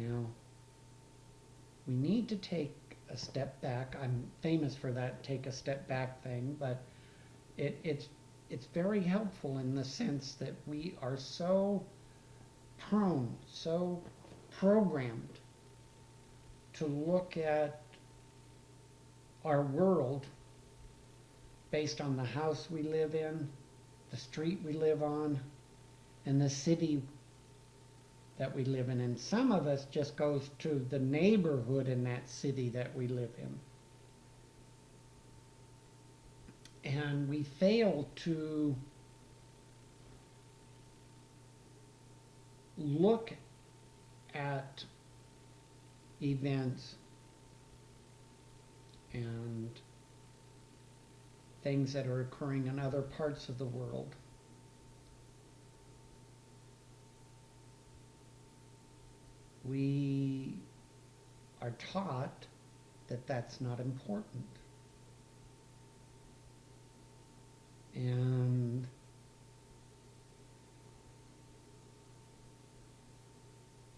Now, we need to take a step back. I'm famous for that take a step back thing, but it's very helpful in the sense that we are so prone, so programmed to look at our world based on the house we live in, the street we live on, and the city that we live in. And some of us just goes to the neighborhood in that city that we live in. And we fail to look at events and things that are occurring in other parts of the world. We are taught that that's not important. And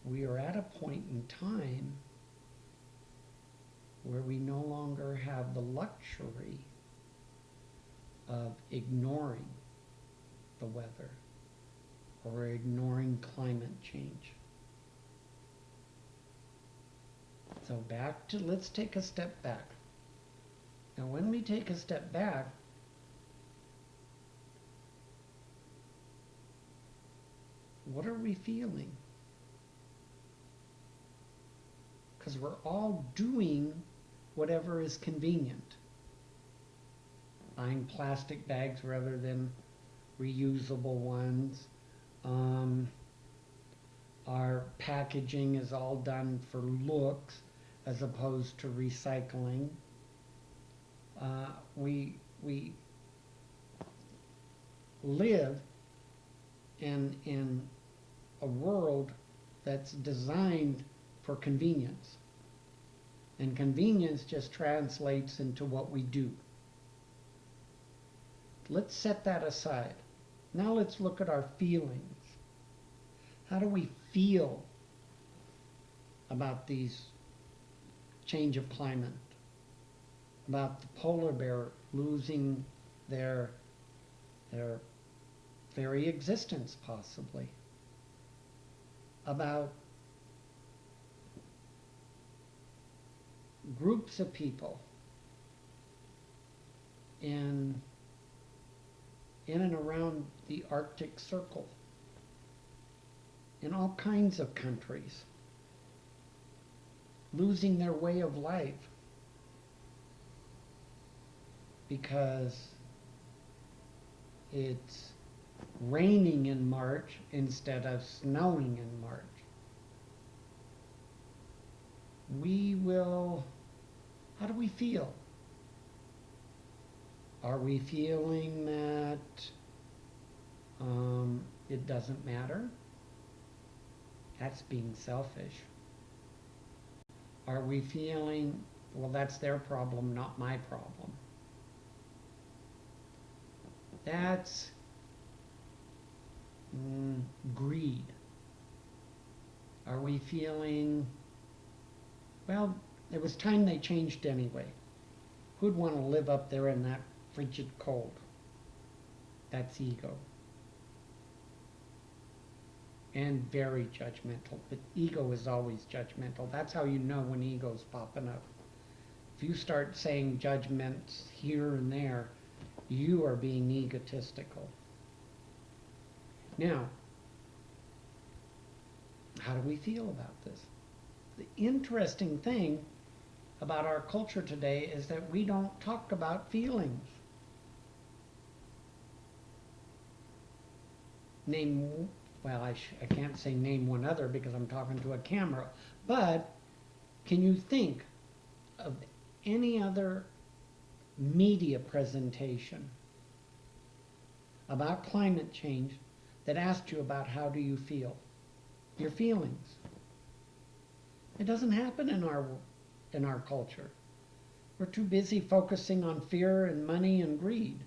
we are at a point in time where we no longer have the luxury of ignoring the weather or ignoring climate change. So let's take a step back. Now when we take a step back, what are we feeling? Because we're all doing whatever is convenient. Buying plastic bags rather than reusable ones. Our packaging is all done for looks as opposed to recycling. We live in a world that's designed for convenience. And convenience just translates into what we do. Let's set that aside. Now let's look at our feelings. How do we feel about these change of climate? About the polar bear losing their very existence, possibly? About groups of people in and around the Arctic Circle, in all kinds of countries, losing their way of life because it's raining in March instead of snowing in March. How do we feel? Are we feeling that it doesn't matter? That's being selfish. Are we feeling, well, that's their problem, not my problem? That's greed. Are we feeling, well, it was time they changed anyway. Who'd want to live up there in that frigid cold? That's ego. And very judgmental. But ego is always judgmental. That's how you know when ego's popping up. If you start saying judgments here and there, you are being egotistical. Now, how do we feel about this? The interesting thing about our culture today is that we don't talk about feelings. I can't say name one other because I'm talking to a camera, but can you think of any other media presentation about climate change that asked you about how do you feel? Your feelings. It doesn't happen in our culture. We're too busy focusing on fear and money and greed.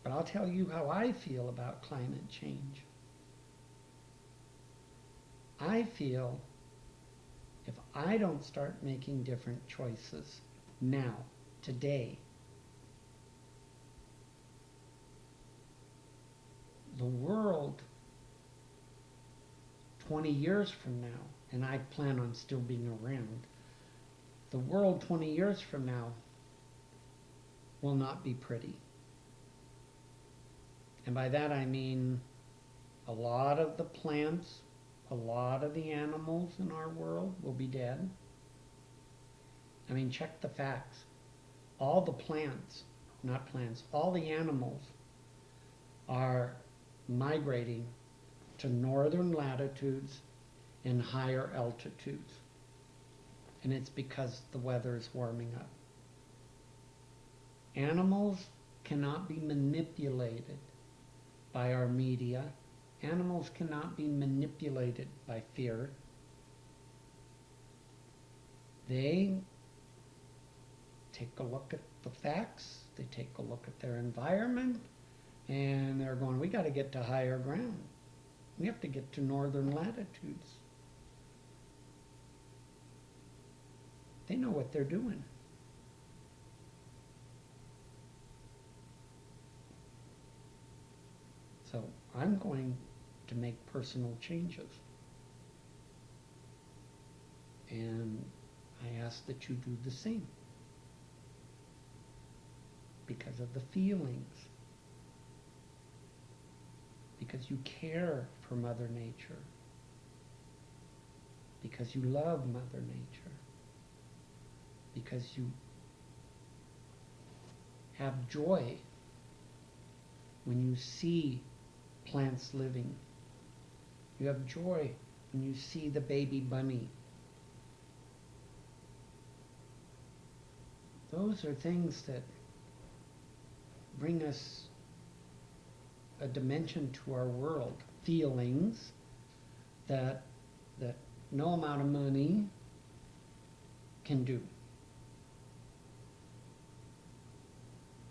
But I'll tell you how I feel about climate change. I feel if I don't start making different choices now, today, the world 20 years from now, and I plan on still being around, the world 20 years from now will not be pretty. And by that I mean a lot of the plants, a lot of the animals in our world will be dead. I mean, check the facts. All the plants, not plants, all the animals are migrating to northern latitudes and higher altitudes. And it's because the weather is warming up. Animals cannot be manipulated by our media. Animals cannot be manipulated by fear. They take a look at the facts, they take a look at their environment, and they're going, we got to get to higher ground. We have to get to northern latitudes. They know what they're doing. So I'm going to make personal changes. And I ask that you do the same. Because of the feelings. Because you care for Mother Nature. Because you love Mother Nature. Because you have joy when you see plants living. You have joy when you see the baby bunny. Those are things that bring us a dimension to our world, feelings that no amount of money can do.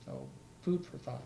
So, food for thought.